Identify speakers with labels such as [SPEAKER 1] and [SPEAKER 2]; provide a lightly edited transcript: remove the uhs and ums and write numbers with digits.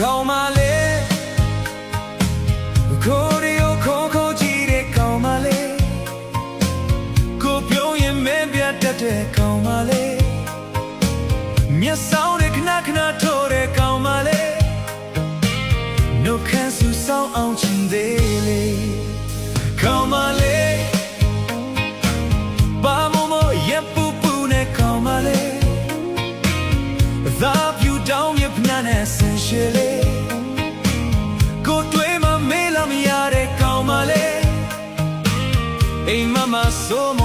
[SPEAKER 1] ကောင်းပါလေကိုရီယိုခိုကြည့်တဲ့ကောင်းပါလေကိုပြုံးရင်မင်းပြတ်တဲ့ကောင်းပါလေမျက်စောင်းနဲ့ခဏထိုးတဲ့ကောင်းပါလေနှုတ်ခမ်းဆူဆောင်အောင်ချင်သေးလေကောင်းပါလေဘာမမရပ်ပူနဲ့ကောင်းပါလေသာပြူတောင်းရဖနာနဲ့ဆင်ရှည်လေကိုတွေးမမေးလာမရတဲ့ကောင်းပါလေအိမ်မမဆိုးမ